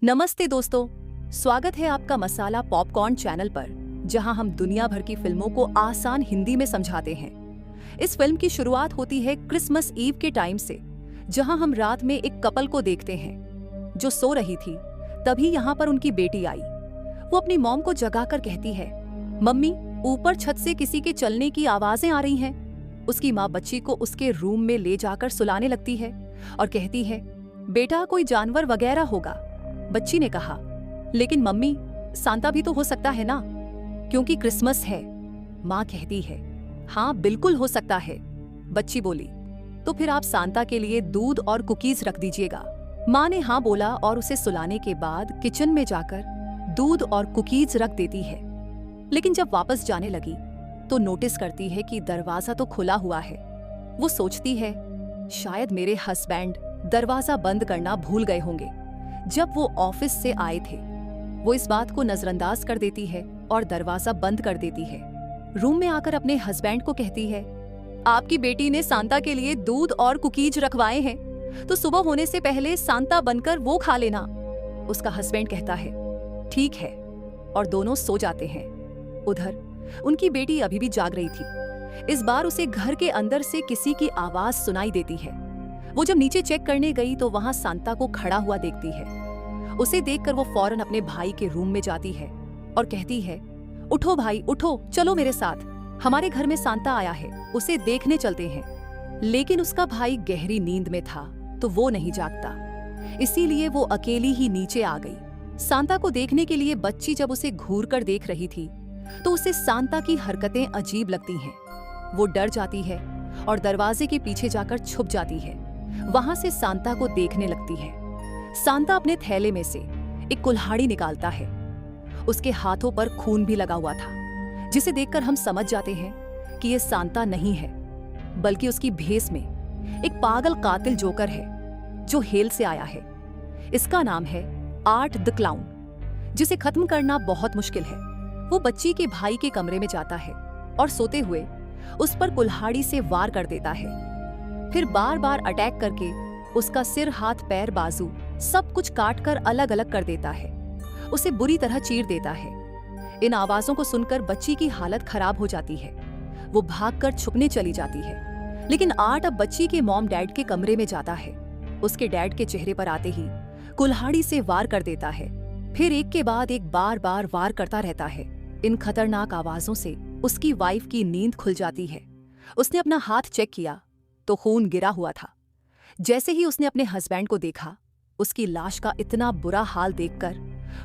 नमस्ते दोस्तों, स्वागत है आपका मसाला पॉपकॉर्न चैनल पर, जहां हम दुनिया भर की फिल्मों को आसान हिंदी में समझाते हैं। इस फिल्म की शुरुआत होती है क्रिसमस ईव के टाइम से, जहां हम रात में एक कपल को देखते हैं जो सो रही थी। तभी यहाँ पर उनकी बेटी आई। वो अपनी मॉम को जगाकर कहती है, मम्मी, ऊपर छत से किसी के चलने की आवाजें आ रही हैं। उसकी माँ बच्ची को उसके रूम में ले जाकर सुलाने लगती है और कहती है, बेटा कोई जानवर वगैरह होगा। बच्ची ने कहा, लेकिन मम्मी, सांता भी तो हो सकता है ना, क्योंकि क्रिसमस है। माँ कहती है, हाँ बिल्कुल हो सकता है। बच्ची बोली, तो फिर आप सांता के लिए दूध और कुकीज रख दीजिएगा। माँ ने हाँ बोला और उसे सुलाने के बाद किचन में जाकर दूध और कुकीज रख देती है। लेकिन जब वापस जाने लगी तो नोटिस करती है कि दरवाजा तो खुला हुआ है। वो सोचती है, शायद मेरे हस्बैंड दरवाजा बंद करना भूल गए होंगे जब वो ऑफिस से आए थे। वो इस बात को नजरअंदाज कर देती है और दरवाजा बंद कर देती है। रूम में आकर अपने हस्बैंड को कहती है, आपकी बेटी ने सांता के लिए दूध और कुकीज रखवाए हैं, तो सुबह होने से पहले सांता बनकर वो खा लेना। उसका हस्बैंड कहता है, ठीक है, और दोनों सो जाते हैं। उधर उनकी बेटी अभी भी जाग रही थी। इस बार उसे घर के अंदर से किसी की आवाज सुनाई देती है। वो जब नीचे चेक करने गई तो वहां सांता को खड़ा हुआ देखती है। उसे देखकर वो फौरन अपने भाई के रूम में जाती है और कहती है, उठो भाई उठो, चलो मेरे साथ, हमारे घर में सांता आया है, उसे देखने चलते हैं। लेकिन उसका भाई गहरी नींद में था तो वो नहीं जागता, इसीलिए वो अकेली ही नीचे आ गई। सांता को देखने के लिए बच्ची जब उसे घूर कर देख रही थी तो उसे सांता की हरकतें अजीब लगती हैं। वो डर जाती है और दरवाजे के पीछे जाकर छुप जाती है। वहां से सांता को देखने लगती है। सांता अपने थैले में से एक कुल्हाड़ी निकालता है। उसके हाथों पर खून भी लगा हुआ था, जिसे देखकर हम समझ जाते हैं कि यह सांता नहीं है, बल्कि उसकी भेस में एक पागल कातिल जोकर है जो हेल से आया है। इसका नाम है आर्ट द क्लाउन, जिसे खत्म करना बहुत मुश्किल है। वो बच्ची के भाई के कमरे में जाता है और सोते हुए उस पर कुल्हाड़ी से वार कर देता है। फिर बार बार अटैक करके उसका सिर, हाथ, पैर, बाजू सब कुछ काट कर अलग अलग कर देता है। उसे बुरी तरह चीर देता है। इन आवाजों को सुनकर बच्ची की हालत खराब हो जाती है। वो भागकर छुपने चली जाती है। लेकिन आर्ट अब बच्ची के मॉम डैड के कमरे में जाता है। उसके डैड के चेहरे पर आते ही कुल्हाड़ी से वार कर देता है। फिर एक के बाद एक बार बार वार करता रहता है। इन खतरनाक आवाजों से उसकी वाइफ की नींद खुल जाती है। उसने अपना हाथ चेक किया तो खून गिरा हुआ था। जैसे ही उसने अपने हस्बैंड को देखा, उसकी लाश का इतना बुरा हाल देखकर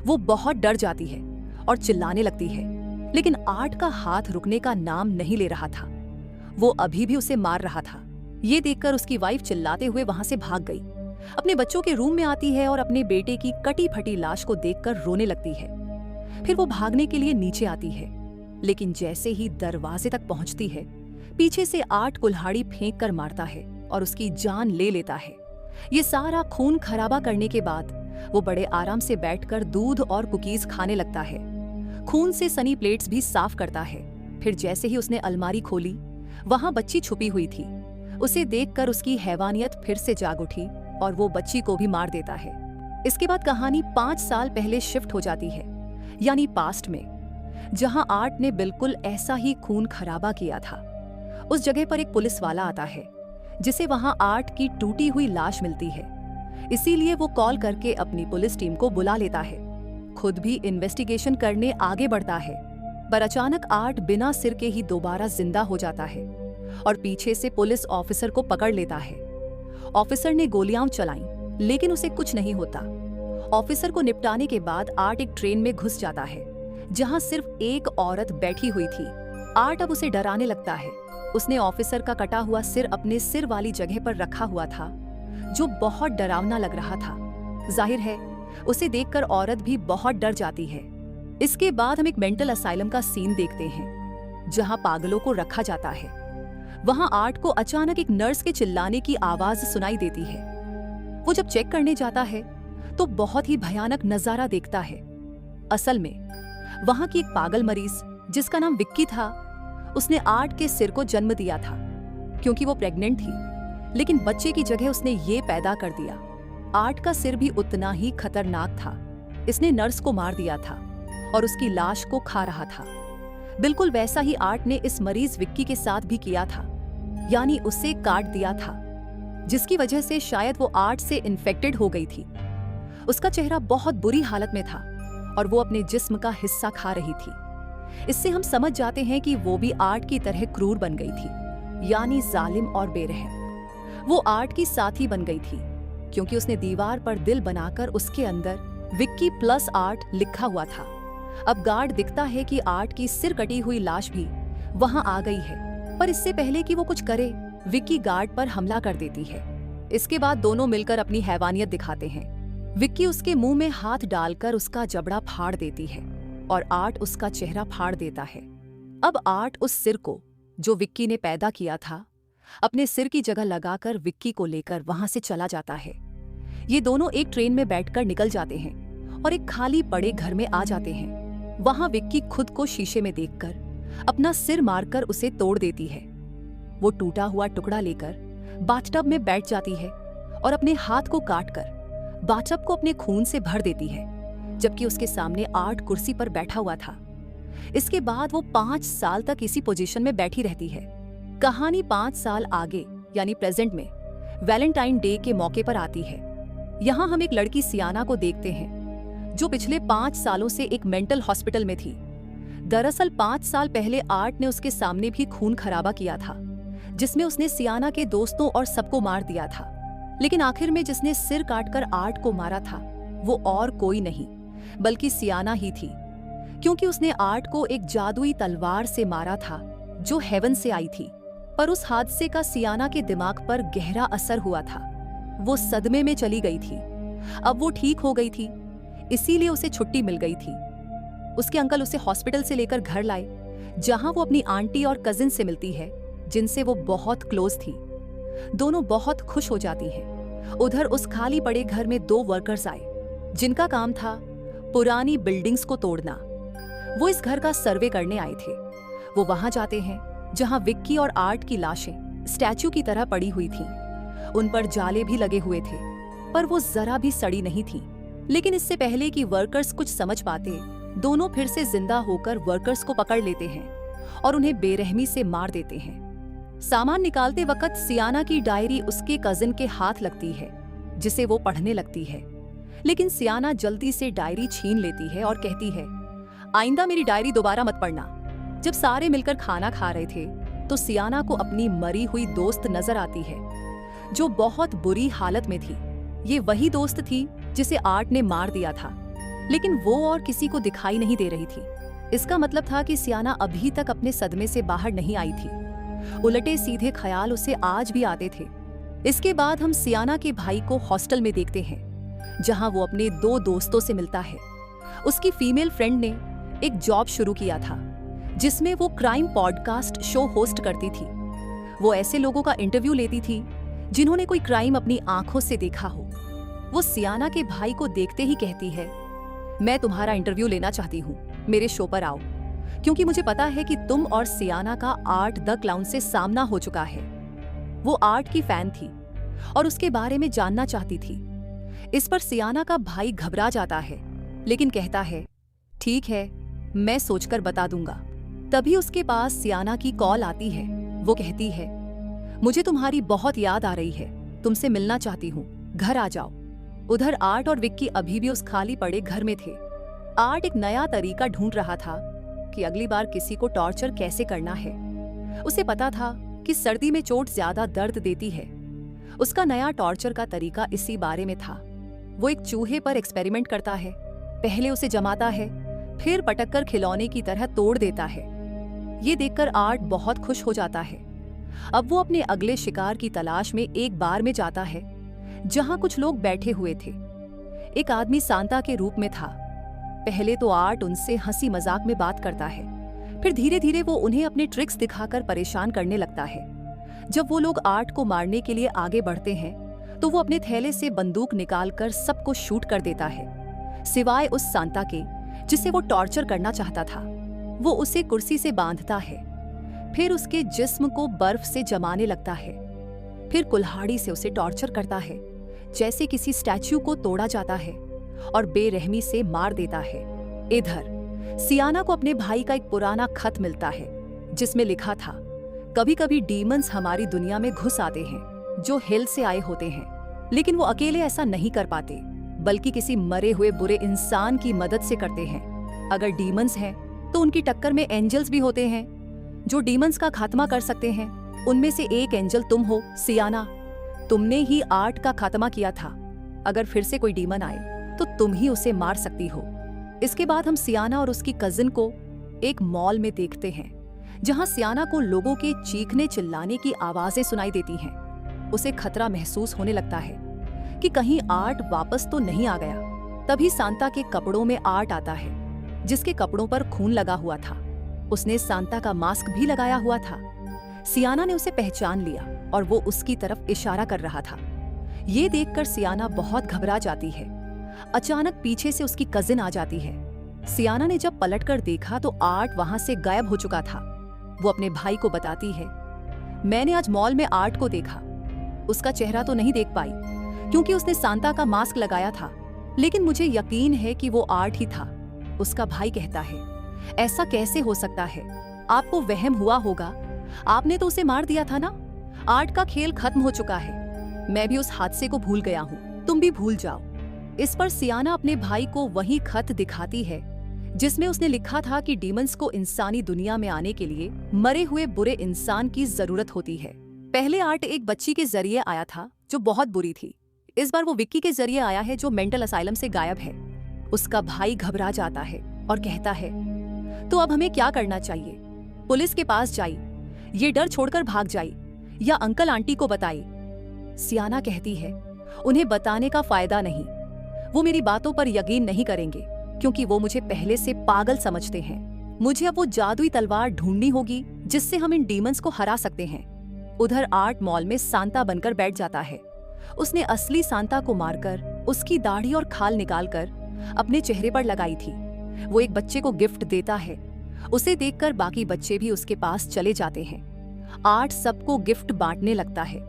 वो बहुत डर जाती है और चिल्लाने लगती है। लेकिन आर्ट का हाथ रुकने का नाम नहीं ले रहा था। वो अभी भी उसे मार रहा था। ये देखकर उसकी वाइफ चिल्लाते हुए वहां से भाग गई। अपने बच्चों के रूम में आती है और अपने बेटे की कटी फटी लाश को देखकर रोने लगती है। फिर वो भागने के लिए नीचे आती है, लेकिन जैसे ही दरवाजे तक पहुंचती है, पीछे से आर्ट कुल्हाड़ी फेंक कर मारता है और उसकी जान ले लेता है। ये सारा खून खराबा करने के बाद वो बड़े आराम से बैठकर दूध और कुकीज खाने लगता है। खून से सनी प्लेट्स भी साफ करता है। फिर जैसे ही उसने अलमारी खोली, वहां बच्ची छुपी हुई थी। उसे देखकर उसकी हैवानियत फिर से जाग उठी और वो बच्ची को भी मार देता है। इसके बाद कहानी 5 साल पहले शिफ्ट हो जाती है, यानी पास्ट में, जहां आर्ट ने बिल्कुल ऐसा ही खून खराबा किया था। उस जगह पर एक पुलिस वाला आता है, जिसे वहां आर्ट की टूटी हुई लाश मिलती है। इसीलिए वो कॉल करके अपनी पुलिस टीम को बुला लेता है। खुद भी इन्वेस्टिगेशन करने आगे बढ़ता है, पर अचानक आर्ट बिना सिर के ही दोबारा जिंदा हो जाता है और पीछे से पुलिस ऑफिसर को पकड़ लेता है। ऑफिसर ने गोलियां चलाईं, लेकिन उसे कुछ नहीं होता। ऑफिसर को निपटाने के बाद आर्ट एक ट्रेन में घुस जाता है, जहां सिर्फ एक औरत बैठी हुई थी। आर्ट अब उसे डराने लगता है। उसने ऑफिसर का कटा हुआ सिर अपने सिर वाली जगह पर रखा हुआ था, जो बहुत डरावना लग रहा था। जाहिर है, उसे देखकर औरत भी बहुत डर जाती है। इसके बाद हम एक मेंटल असाइलम का सीन देखते हैं, जहां पागलों को रखा जाता है। वहां आर्ट को अचानक एक नर्स के चिल्लाने की आवाज सुनाई देती है। वो जब चेक करने जाता है तो बहुत ही भयानक नजारा देखता है। असल में वहां की एक पागल मरीज, जिसका नाम विक्की था, उसने आर्ट के सिर को जन्म दिया था क्योंकि वो प्रेग्नेंट थी, लेकिन बच्चे की जगह उसने ये पैदा कर दिया। आर्ट का सिर भी उतना ही खतरनाक था। इसने नर्स को मार दिया था और उसकी लाश को खा रहा था। बिल्कुल वैसा ही आर्ट ने इस मरीज विक्की के साथ भी किया था, यानी उसे काट दिया था, जिसकी वजह से शायद वो आर्ट से इन्फेक्टेड हो गई थी। उसका चेहरा बहुत बुरी हालत में था और वो अपने जिस्म का हिस्सा खा रही थी। इससे हम समझ जाते हैं कि वो भी आर्ट की तरह क्रूर बन गई थी, यानी जालिम और बेरहम। वो आर्ट की साथी बन गई थी क्योंकि उसने दीवार पर दिल बनाकर उसके अंदर विक्की प्लस आर्ट लिखा हुआ था। अब गार्ड दिखता है कि आर्ट की सिर कटी हुई लाश भी वहां आ गई है, पर इससे पहले कि वो कुछ करे, विक्की गार्ड पर हमला कर देती है। इसके बाद दोनों मिलकर अपनी हैवानियत दिखाते हैं। विक्की उसके मुंह में हाथ डालकर उसका जबड़ा फाड़ देती है और आर्ट उसका चेहरा फाड़ देता है। अब आर्ट उस सिर को, जो विक्की ने पैदा किया था, अपने सिर की जगह लगाकर विक्की को लेकर वहां से चला जाता है। ये दोनों एक ट्रेन में बैठकर निकल जाते हैं और एक खाली पड़े घर में आ जाते हैं। वहां विक्की खुद को शीशे में देखकर अपना सिर मारकर उसे तोड़ देती है। वो टूटा हुआ टुकड़ा लेकर बाथटब में बैठ जाती है और अपने हाथ को काटकर बाथटब को अपने खून से भर देती है, जबकि उसके सामने आर्ट कुर्सी पर बैठा हुआ था। इसके बाद वो 5 साल तक इसी पोजीशन में बैठी रहती है। कहानी 5 साल आगे यानी प्रेजेंट में वैलेंटाइन डे के मौके पर आती है। यहाँ हम एक लड़की सियाना को देखते हैं जो पिछले 5 सालों से एक मेंटल हॉस्पिटल में थी। दरअसल 5 साल पहले आर्ट ने उसके सामने भी खून खराबा किया था, जिसमें उसने सियाना के दोस्तों और सबको मार दिया था। लेकिन आखिर में जिसने सिर काटकर आर्ट को मारा था वो और कोई नहीं बल्कि सियाना ही थी, क्योंकि उसने आर्ट को एक जादुई तलवार से मारा था जो हेवन से आई थी। पर उस हादसे का सियाना के दिमाग पर गहरा असर हुआ था। वो सदमे में चली गई थी। अब वो ठीक हो गई थी, इसीलिए उसे छुट्टी मिल गई थी। उसके अंकल उसे हॉस्पिटल से लेकर घर लाए, जहां वो अपनी आंटी और कजिन से मिलती है जिनसे वो बहुत क्लोज थी। दोनों बहुत खुश हो जाती हैं। उधर उस खाली पड़े घर में 2 वर्कर्स आए जिनका काम था पुरानी बिल्डिंग्स को तोड़ना। वो इस घर का सर्वे करने आए थे। वो वहां जाते हैं जहां विक्की और आर्ट की लाशें स्टैचू की तरह पड़ी हुई थीं। उन पर जाले भी लगे हुए थे, पर वो जरा भी सड़ी नहीं थी। लेकिन इससे पहले कि वर्कर्स कुछ समझ पाते, दोनों फिर से जिंदा होकर वर्कर्स को पकड़ लेते हैं और उन्हें बेरहमी से मार देते हैं। सामान निकालते वक्त सियाना की डायरी उसके कजिन के हाथ लगती है, जिसे वो पढ़ने लगती है। लेकिन सियाना जल्दी से डायरी छीन लेती है और कहती है, आइंदा मेरी डायरी दोबारा मत पढ़ना। जब सारे मिलकर खाना खा रहे थे तो सियाना को अपनी मरी हुई दोस्त नजर आती है जो बहुत बुरी हालत में थी। ये वही दोस्त थी जिसे आर्ट ने मार दिया था, लेकिन वो और किसी को दिखाई नहीं दे रही थी। इसका मतलब था कि सियाना अभी तक अपने सदमे से बाहर नहीं आई थी। उलटे सीधे ख्याल उसे आज भी आते थे। इसके बाद हम सियाना के भाई को हॉस्टल में देखते हैं, जहां वो अपने 2 दोस्तों से मिलता है। उसकी फीमेल फ्रेंड ने एक जॉब शुरू किया था जिसमें वो क्राइम पॉडकास्ट शो होस्ट करती थी। वो ऐसे लोगों का इंटरव्यू लेती थी जिन्होंने कोई क्राइम अपनी आंखों से देखा हो। वो सियाना के भाई को देखते ही कहती है, मैं तुम्हारा इंटरव्यू लेना चाहती हूँ, मेरे शो पर आओ, क्योंकि मुझे पता है कि तुम और सियाना का आर्ट द क्लाउन से सामना हो चुका है। वो आर्ट की फैन थी और उसके बारे में जानना चाहती थी। इस पर सियाना का भाई घबरा जाता है, लेकिन कहता है, ठीक है, मैं सोचकर बता दूंगा। तभी उसके पास सियाना की कॉल आती है। वो कहती है, मुझे तुम्हारी बहुत याद आ रही है, तुमसे मिलना चाहती हूँ, घर आ जाओ। उधर आर्ट और विक्की अभी भी उस खाली पड़े घर में थे। आर्ट एक नया तरीका ढूंढ रहा था कि अगली बार किसी को टॉर्चर कैसे करना है। उसे पता था कि सर्दी में चोट ज्यादा दर्द देती है। उसका नया टॉर्चर का तरीका इसी बारे में था। वो एक चूहे पर एक्सपेरिमेंट करता है। पहले उसे जमाता है, फिर पटककर खिलौने की तरह तोड़ देता है। ये देखकर आर्ट बहुत खुश हो जाता है। अब वो अपने अगले शिकार की तलाश में एक बार में जाता है जहां कुछ लोग बैठे हुए थे। एक आदमी सांता के रूप में था। पहले तो आर्ट उनसे हंसी मजाक में बात करता है, फिर धीरे धीरे वो उन्हें अपने ट्रिक्स दिखाकर परेशान करने लगता है। जब वो लोग आर्ट को मारने के लिए आगे बढ़ते हैं तो वो अपने थैले से बंदूक निकालकर सबको शूट कर देता है, सिवाय उस सांता के जिसे वो टॉर्चर करना चाहता था। वो उसे कुर्सी से बांधता है, फिर उसके जिस्म को बर्फ से जमाने लगता है, फिर कुल्हाड़ी से उसे टॉर्चर करता है जैसे किसी स्टैच्यू को तोड़ा जाता है, और बेरहमी से मार देता है। इधर सियाना को अपने भाई का एक पुराना खत मिलता है जिसमें लिखा था, कभी कभी डीमंस हमारी दुनिया में घुस आते हैं जो हेल से आए होते हैं, लेकिन वो अकेले ऐसा नहीं कर पाते बल्कि किसी मरे हुए बुरे इंसान की मदद से करते हैं। अगर डीमंस हैं तो उनकी टक्कर में एंजल्स भी होते हैं जो डीमंस का खात्मा कर सकते हैं। उनमें से एक एंजल तुम हो सियाना, तुमने ही आर्ट का खात्मा किया था। अगर फिर से कोई डीमन आए तो तुम ही उसे मार सकती हो। इसके बाद हम सियाना और उसकी कजिन को एक मॉल में देखते हैं जहां सियाना को लोगों के चीखने चिल्लाने की आवाजें सुनाई देती हैं। उसे खतरा महसूस होने लगता है कि कहीं आर्ट वापस तो नहीं आ गया। तभी सांता के कपड़ों में आर्ट आता है जिसके कपड़ों पर खून लगा हुआ था। उसने सांता का मास्क भी लगाया हुआ था। सियाना ने उसे पहचान लिया और वो उसकी तरफ इशारा कर रहा था। ये देखकर सियाना बहुत घबरा जाती है। अचानक पीछे से उसकी कजिन आ जाती है। सियाना ने जब पलटकर देखा तो आर्ट वहां से गायब हो चुका था। वो अपने भाई को बताती है, मैंने आज मॉल में आर्ट को देखा। उसका चेहरा तो नहीं देख पाई क्योंकि उसने सांता का मास्क लगाया था, लेकिन मुझे यकीन है कि वो आर्ट ही था। उसका भाई कहता है, ऐसा कैसे हो सकता है? आपको वहम हुआ होगा, आपने तो उसे मार दिया था ना। आर्ट का खेल खत्म हो चुका है। मैं भी उस हादसे को भूल गया हूँ, तुम भी भूल जाओ। इस पर सियाना अपने भाई को वही खत दिखाती है जिसमें उसने लिखा था कि डीमंस को इंसानी दुनिया में आने के लिए मरे हुए बुरे इंसान की जरूरत होती है। पहले आर्ट एक बच्ची के जरिए आया था जो बहुत बुरी थी। इस बार वो विक्की के जरिए आया है जो मेंटल असाइलम से गायब है। उसका भाई घबरा जाता है और कहता है, तो अब हमें क्या करना चाहिए? पुलिस के पास जाइए, ये डर छोड़कर भाग जाइए या अंकल आंटी को बताइए। सियाना कहती है, उन्हें बताने का फायदा नहीं, वो मेरी बातों पर यकीन नहीं करेंगे क्योंकि वो मुझे पहले से पागल समझते हैं। मुझे अब वो जादुई तलवार ढूंढनी होगी जिससे हम इन डीमंस को हरा सकते हैं। उधर आर्ट मॉल में सांता बनकर बैठ जाता है। उसने असली सांता को मारकर उसकी दाढ़ी और खाल निकालकर अपने चेहरे पर लगाई थी। वो एक बच्चे को गिफ्ट देता है। उसे देखकर बाकी बच्चे भी उसके पास चले जाते हैं। आर्ट सबको गिफ्ट बांटने लगता है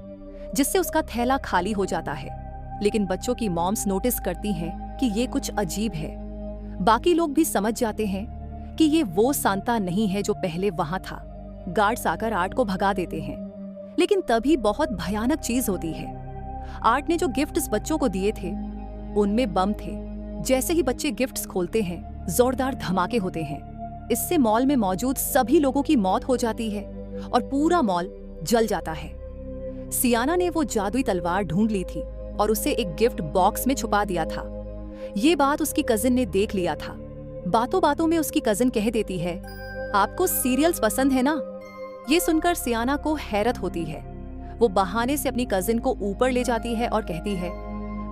जिससे उसका थैला खाली हो जाता है, लेकिन बच्चों की मॉम्स नोटिस करती हैं कि ये कुछ अजीब है। बाकी लोग भी समझ जाते हैं कि ये वो सांता नहीं है जो पहले वहां था। गार्ड्स आकर आर्ट को भगा देते हैं, लेकिन तभी बहुत भयानक चीज होती है। आर्ट ने जो गिफ्ट्स बच्चों को दिए थे उनमें बम थे। जैसे ही बच्चे गिफ्ट्स खोलते हैं जोरदार धमाके होते हैं। इससे मॉल में मौजूद सभी लोगों की मौत हो जाती है और पूरा मॉल जल जाता है। सियाना ने वो जादुई तलवार ढूंढ ली थी और उसे एक गिफ्ट बॉक्स में छुपा दिया था। ये बात उसकी कजिन ने देख लिया था। बातों बातों में उसकी कजिन कह देती है, आपको सीरियल्स पसंद है ना? ये सुनकर सियाना को हैरत होती है। वो बहाने से अपनी कजिन को ऊपर ले जाती है और कहती है,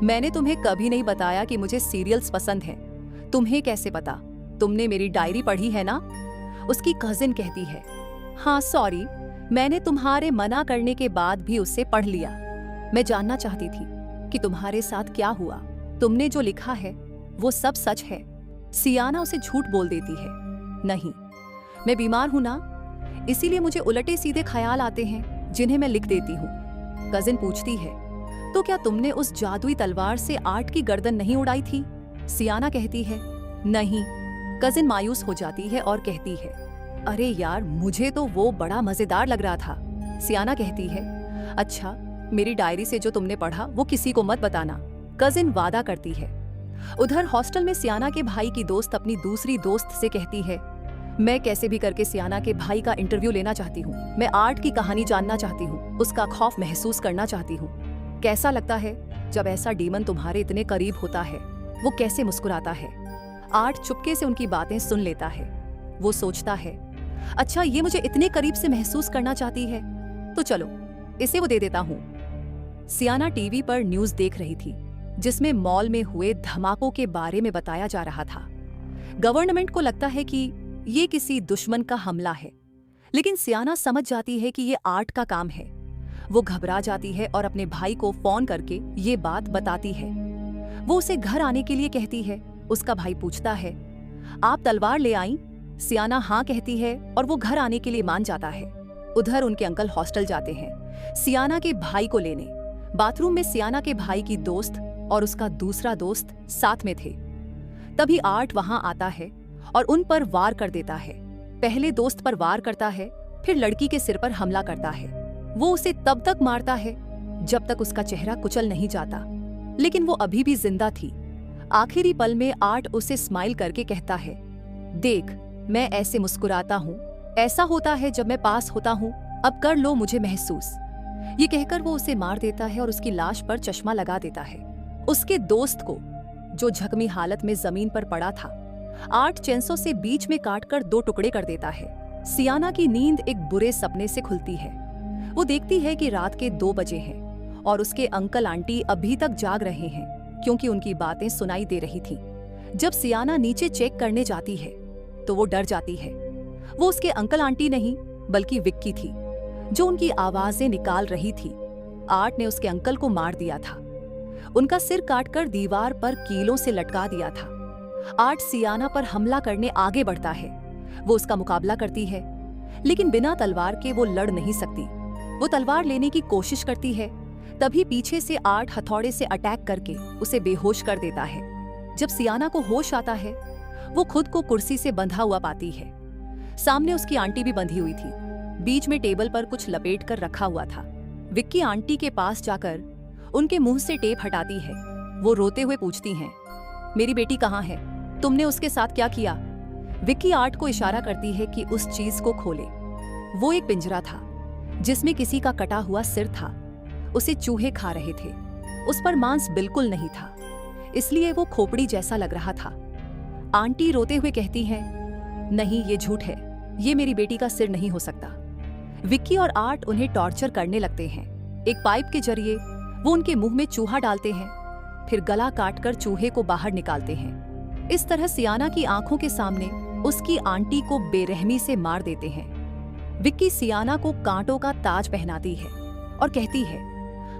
मैंने तुम्हें कभी नहीं बताया कि मुझे सीरियल्स पसंद हैं। तुम्हें कैसे पता? तुमने मेरी डायरी पढ़ी है ना? उसकी कजिन कहती है, हाँ सॉरी, मैंने तुम्हारे मना करने के बाद भी उसे पढ़ लिया। मैं जानना चाहती थी कि तुम्हारे साथ क्या हुआ। तुमने जो लिखा है वो सब सच है। सियाना उसे झूठ बोल देती है, नहीं, मैं बीमार हूं ना, इसीलिए मुझे उलटे सीधे ख्याल आते हैं जिन्हें मैं लिख देती हूँ। कजिन पूछती है, तो क्या तुमने उस जादुई तलवार से आर्ट की गर्दन नहीं उड़ाई थी? सियाना कहती है, नहीं। कजिन मायूस हो जाती है और कहती है, अरे यार, मुझे तो वो बड़ा मजेदार लग रहा था। सियाना कहती है, अच्छा, मेरी डायरी से जो तुमने पढ़ा वो किसी को मत बताना। कजिन वादा करती है। उधर हॉस्टल में सियाना के भाई की दोस्त अपनी दूसरी दोस्त से कहती है, मैं कैसे भी करके सियाना के भाई का इंटरव्यू लेना चाहती हूँ। मैं आर्ट की कहानी जानना चाहती हूँ, उसका खौफ महसूस करना चाहती हूँ। कैसा लगता है जब ऐसा डीमन तुम्हारे इतने करीब होता है? वो कैसे मुस्कुराता है। आर्ट चुपके से उनकी बातें सुन लेता है। वो सोचता है, अच्छा, ये मुझे इतने करीब से महसूस करना चाहती है तो चलो इसे वो दे देता हूँ। सियाना टीवी पर न्यूज देख रही थी जिसमें मॉल में हुए धमाकों के बारे में बताया जा रहा था। गवर्नमेंट को लगता है कि ये किसी दुश्मन का हमला है, लेकिन सियाना समझ जाती है कि ये आर्ट का काम है। वो घबरा जाती है और अपने भाई को फोन करके ये बात बताती है। वो उसे घर आने के लिए कहती है। उसका भाई पूछता है, आप तलवार ले आई? सियाना हाँ कहती है और वो घर आने के लिए मान जाता है। उधर उनके अंकल हॉस्टल जाते हैं सियाना के भाई को लेने। बाथरूम में सियाना के भाई की दोस्त और उसका दूसरा दोस्त साथ में थे। तभी आर्ट वहां आता है और उन पर वार कर देता है। पहले दोस्त पर वार करता है, फिर लड़की के सिर पर हमला करता है। वो उसे तब तक मारता है जब तक उसका चेहरा कुचल नहीं जाता, लेकिन वो अभी भी जिंदा थी। आखिरी पल में आर्ट उसे स्माइल करके कहता है, देख, मैं ऐसे मुस्कुराता हूँ, ऐसा होता है जब मैं पास होता हूँ, अब कर लो मुझे महसूस। ये कहकर वो उसे मार देता है और उसकी लाश पर चश्मा लगा देता है। उसके दोस्त को, जो जख्मी हालत में जमीन पर पड़ा था, आर्ट चेंसो से बीच में काटकर 2 टुकड़े कर देता है। सियाना की नींद एक बुरे सपने से खुलती है। वो देखती है कि रात के 2 बजे हैं और उसके अंकल आंटी अभी तक जाग रहे हैं, क्योंकि उनकी बातें सुनाई दे रही थीं। जब सियाना नीचे चेक करने जाती है तो वो डर जाती है। वो उसके अंकल आंटी नहीं बल्कि विक्की थी, जो उनकी आवाजें निकाल रही थी। आर्ट ने उसके अंकल को मार दिया था, उनका सिर काटकर दीवार पर कीलों से लटका दिया था। आर्ट सियाना पर हमला करने आगे बढ़ता है। वो उसका मुकाबला करती है, लेकिन बिना तलवार के वो लड़ नहीं सकती। वो तलवार लेने की कोशिश करती है, तभी पीछे से आर्ट हथौड़े से अटैक करके उसे बेहोश कर देता है। जब सियाना को होश आता है, वो खुद को कुर्सी से बंधा हुआ पाती है। सामने उसकी आंटी भी बंधी हुई थी। बीच में टेबल पर कुछ लपेट कर रखा हुआ था। विक्की आंटी के पास जाकर उनके मुंह से टेप हटाती है। वो रोते हुए पूछती हैं, मेरी बेटी कहाँ है? तुमने उसके साथ क्या किया? विक्की आर्ट को इशारा करती है कि उस चीज को खोले। वो एक पिंजरा था जिसमें किसी का कटा हुआ सिर था। उसे चूहे खा रहे थे। उस पर मांस बिल्कुल नहीं था, इसलिए वो खोपड़ी जैसा लग रहा था। आंटी रोते हुए कहती हैं, नहीं, ये झूठ है, ये मेरी बेटी का सिर नहीं हो सकता। विक्की और आर्ट उन्हें टॉर्चर करने लगते हैं। एक पाइप के जरिए वो उनके मुंह में चूहा डालते हैं, फिर गला काटकर चूहे को बाहर निकालते हैं। इस तरह सियाना की आंखों के सामने उसकी आंटी को बेरहमी से मार देते हैं। विक्की सियाना को कांटों का ताज पहनाती है और कहती है,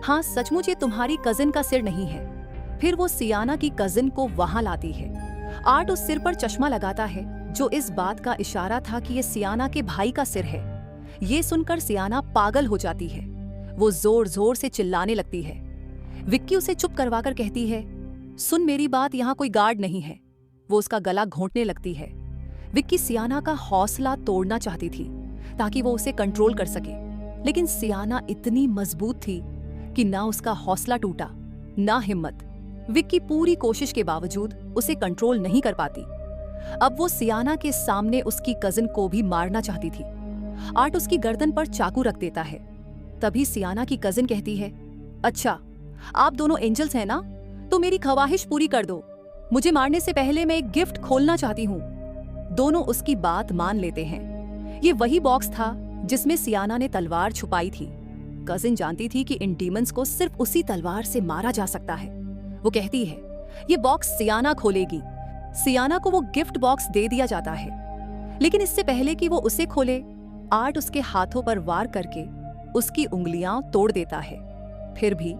हाँ, सचमुच ये तुम्हारी कजिन का सिर नहीं है। फिर वो सियाना की कजिन को वहां लाती है। आर्ट उस सिर पर चश्मा लगाता है, जो इस बात का इशारा था कि ये सियाना के भाई का सिर है। ये सुनकर सियाना पागल हो जाती है। वो जोर जोर से चिल्लाने लगती है। विक्की उसे चुप करवाकर कहती है, सुन मेरी बात, यहाँ कोई गार्ड नहीं है। वो उसका गला घोंटने लगती है। विक्की सियाना का हौसला तोड़ना चाहती थी ताकि वो उसे कंट्रोल कर सके, लेकिन सियाना इतनी मजबूत थी कि ना उसका हौसला टूटा ना हिम्मत। विक्की पूरी कोशिश के बावजूद उसे कंट्रोल नहीं कर पाती। अब वो सियाना के सामने उसकी कजिन को भी मारना चाहती थी। आर्ट उसकी गर्दन पर चाकू रख देता है। तभी सियाना की कजिन कहती है, अच्छा, आप दोनों एंजल्स हैं ना, तो मेरी ख्वाहिश पूरी कर दो। मुझे मारने से पहले मैं एक गिफ्ट खोलना चाहती हूँ। दोनों उसकी बात मान लेते हैं। ये वही बॉक्स था जिसमें सियाना ने तलवार छुपाई थी। कजिन जानती थी कि इन डीमंस को सिर्फ उसी तलवार से मारा जा सकता है। वो कहती है, ये बॉक्स सियाना खोलेगी। सियाना को वो गिफ्ट बॉक्स दे दिया जाता है, लेकिन इससे पहले कि वो उसे खोले, आर्ट उसके हाथों पर वार करके उसकी उंगलियां तोड़ देता है। फिर भी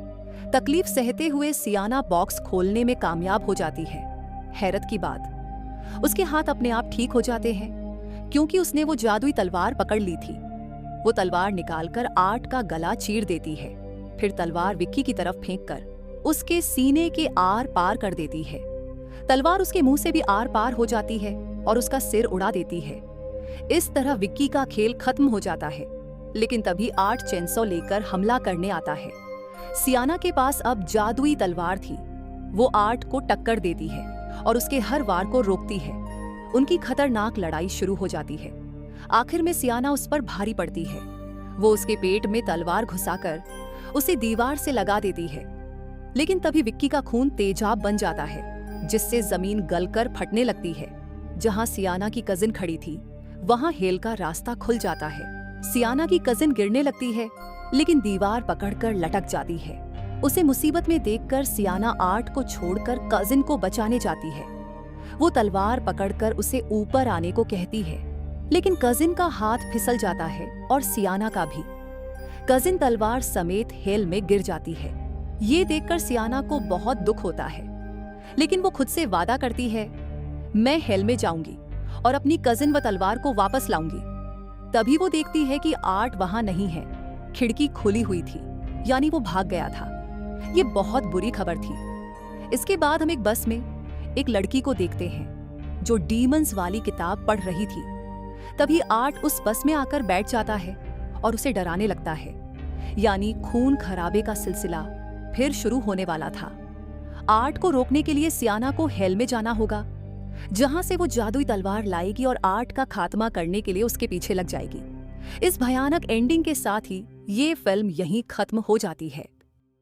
तकलीफ सहते हुए सियाना बॉक्स खोलने में कामयाब हो जाती है। हैरत की बात, उसके हाथ अपने आप ठीक हो जाते हैं, क्योंकि उसने वो जादुई तलवार पकड़ ली थी। वो तलवार निकालकर आर्ट का गला चीर देती है, फिर तलवार विक्की की तरफ फेंककर उसके सीने के आर पार कर देती है। तलवार उसके मुंह से भी आर पार हो जाती है और उसका सिर उड़ा देती है। इस तरह विक्की का खेल खत्म हो जाता है। लेकिन तभी आर्ट चेंसो लेकर हमला करने आता है। सियाना के पास अब जादुई तलवार थी। वो आर्ट को टक्कर देती है और उसके हर वार को रोकती है। उनकी खतरनाक लड़ाई शुरू हो जाती है। आखिर में सियाना उस पर भारी पड़ती है। वो उसके पेट में तलवार घुसाकर उसे दीवार से लगा देती है। लेकिन तभी विक्की का खून तेजाब बन जाता है, जिससे जमीन गलकर फटने लगती है। जहां सियाना की कजिन खड़ी थी, वहां हेल का रास्ता खुल जाता है। सियाना की कजिन गिरने लगती है, लेकिन दीवार पकड़कर लटक जाती है। उसे मुसीबत में देखकर सियाना आर्ट को छोड़कर कजिन को बचाने जाती है। वो तलवार पकड़कर उसे ऊपर आने को कहती है, लेकिन कजिन का हाथ फिसल जाता है और सियाना का भी। कजिन तलवार समेत हेल में गिर जाती है। ये देखकर सियाना को बहुत दुख होता है, लेकिन वो खुद से वादा करती है, मैं हेल में जाऊंगी और अपनी कजिन व तलवार को वापस लाऊंगी। तभी वो देखती है कि आर्ट वहां नहीं है। खिड़की खुली हुई थी, यानी वो भाग गया था। ये बहुत बुरी खबर थी। इसके बाद हम एक बस में एक लड़की को देखते हैं जो डीमंस वाली किताब पढ़ रही थी। तभी आर्ट उस बस में आकर बैठ जाता है और उसे डराने लगता है। यानी खून खराबे का सिलसिला फिर शुरू होने वाला था। आर्ट को रोकने के लिए सियाना को हेल में जाना होगा, जहां से वो जादुई तलवार लाएगी और आर्ट का खात्मा करने के लिए उसके पीछे लग जाएगी। इस भयानक एंडिंग के साथ ही ये फिल्म यहीं खत्म हो जाती है।